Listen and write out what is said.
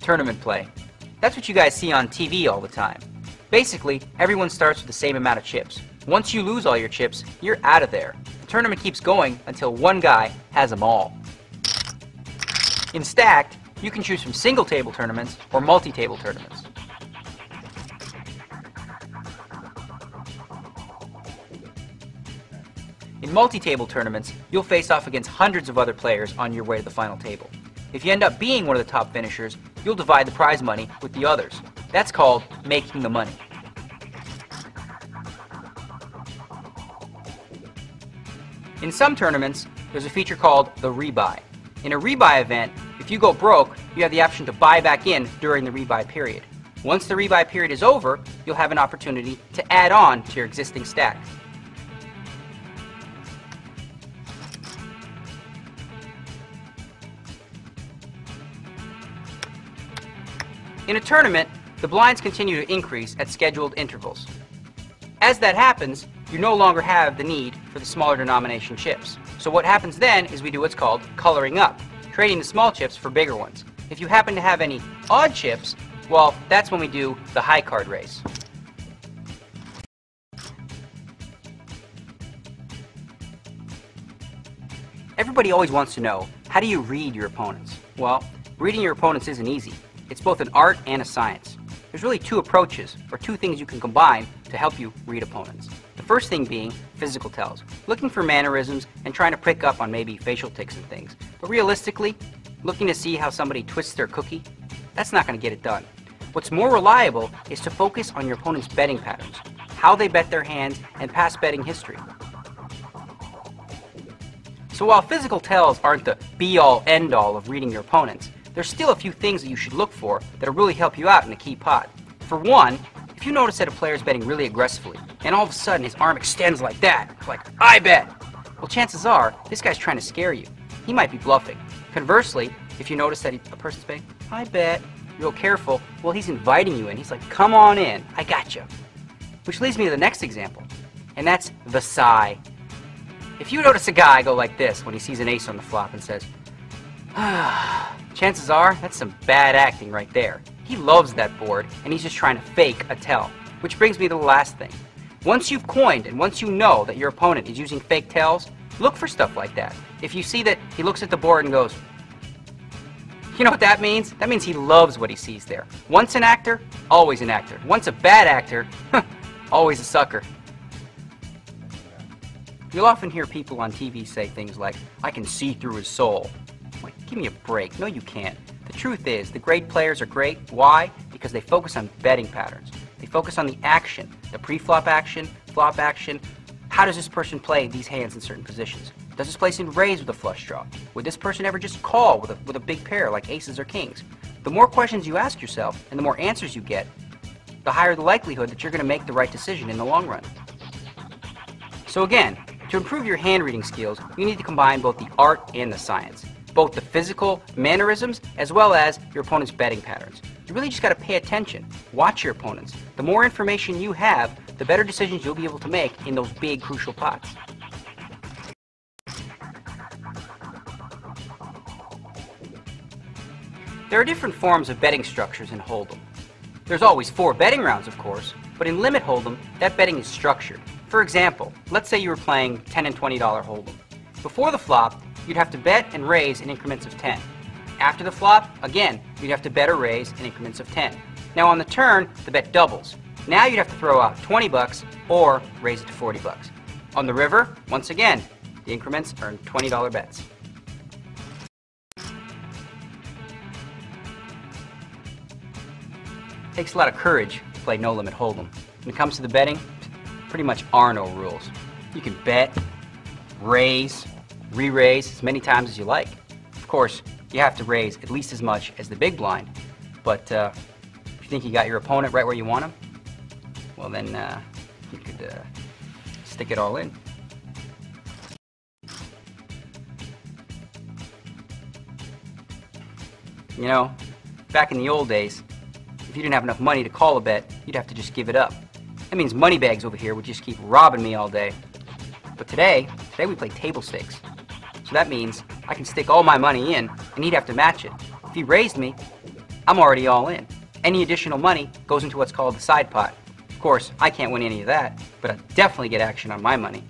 tournament play. That's what you guys see on TV all the time. Basically, everyone starts with the same amount of chips. Once you lose all your chips, you're out of there. The tournament keeps going until one guy has them all. In Stacked, you can choose from single table tournaments or multi-table tournaments. In multi-table tournaments, you'll face off against hundreds of other players on your way to the final table. If you end up being one of the top finishers, you'll divide the prize money with the others. That's called making the money. In some tournaments, there's a feature called the rebuy. In a rebuy event, if you go broke, you have the option to buy back in during the rebuy period. Once the rebuy period is over, you'll have an opportunity to add on to your existing stack. In a tournament, the blinds continue to increase at scheduled intervals. As that happens, you no longer have the need for the smaller denomination chips. So what happens then is we do what's called coloring up, trading the small chips for bigger ones. If you happen to have any odd chips, well, that's when we do the high card race. Everybody always wants to know, how do you read your opponents? Well, reading your opponents isn't easy. It's both an art and a science. There's really two approaches, or two things you can combine to help you read opponents. The first thing being physical tells, looking for mannerisms and trying to pick up on maybe facial tics and things. But realistically, looking to see how somebody twists their cookie, that's not going to get it done. What's more reliable is to focus on your opponent's betting patterns, how they bet their hands, and past betting history. So while physical tells aren't the be-all, end-all of reading your opponents, there's still a few things that you should look for that'll really help you out in a key pot. For one, if you notice that a player is betting really aggressively, and all of a sudden his arm extends like that, like, I bet! Well, chances are, this guy's trying to scare you. He might be bluffing. Conversely, if you notice that a person's betting, I bet, real careful, well, he's inviting you in. He's like, come on in, I gotcha. Which leads me to the next example, and that's the sigh. If you notice a guy go like this when he sees an ace on the flop and says, chances are, that's some bad acting right there. He loves that board, and he's just trying to fake a tell. Which brings me to the last thing. Once you've coined, and once you know that your opponent is using fake tells, look for stuff like that. If you see that he looks at the board and goes, you know what that means? That means he loves what he sees there. Once an actor, always an actor. Once a bad actor, always a sucker. You'll often hear people on TV say things like, I can see through his soul. Like, give me a break. No, you can't. The truth is, the great players are great. Why? Because they focus on betting patterns. They focus on the action, the pre-flop action, flop action. How does this person play these hands in certain positions? Does this person raise with a flush draw? Would this person ever just call with a big pair like aces or kings? The more questions you ask yourself and the more answers you get, the higher the likelihood that you're going to make the right decision in the long run. So again, to improve your hand reading skills, you need to combine both the art and the science. Both the physical mannerisms as well as your opponent's betting patterns. You really just got to pay attention. Watch your opponents. The more information you have, the better decisions you'll be able to make in those big, crucial pots. There are different forms of betting structures in Hold'em. There's always 4 betting rounds, of course, but in Limit Hold'em, that betting is structured. For example, let's say you were playing $10 and $20 Hold'em. Before the flop, you'd have to bet and raise in increments of 10. After the flop, again, you'd have to bet or raise in increments of 10. Now on the turn, the bet doubles. Now you'd have to throw out 20 bucks or raise it to 40 bucks. On the river, once again, the increments earn $20 bets. It takes a lot of courage to play No Limit Hold'em. When it comes to the betting, pretty much are no rules. You can bet, raise, re-raise as many times as you like. Of course, you have to raise at least as much as the big blind, but if you think you got your opponent right where you want him, well then you could stick it all in. You know, back in the old days, if you didn't have enough money to call a bet, you'd have to just give it up. That means Moneybags over here would just keep robbing me all day. But today we play table stakes. So that means I can stick all my money in, and he'd have to match it. If he raised me, I'm already all in. Any additional money goes into what's called the side pot. Of course, I can't win any of that, but I'll definitely get action on my money.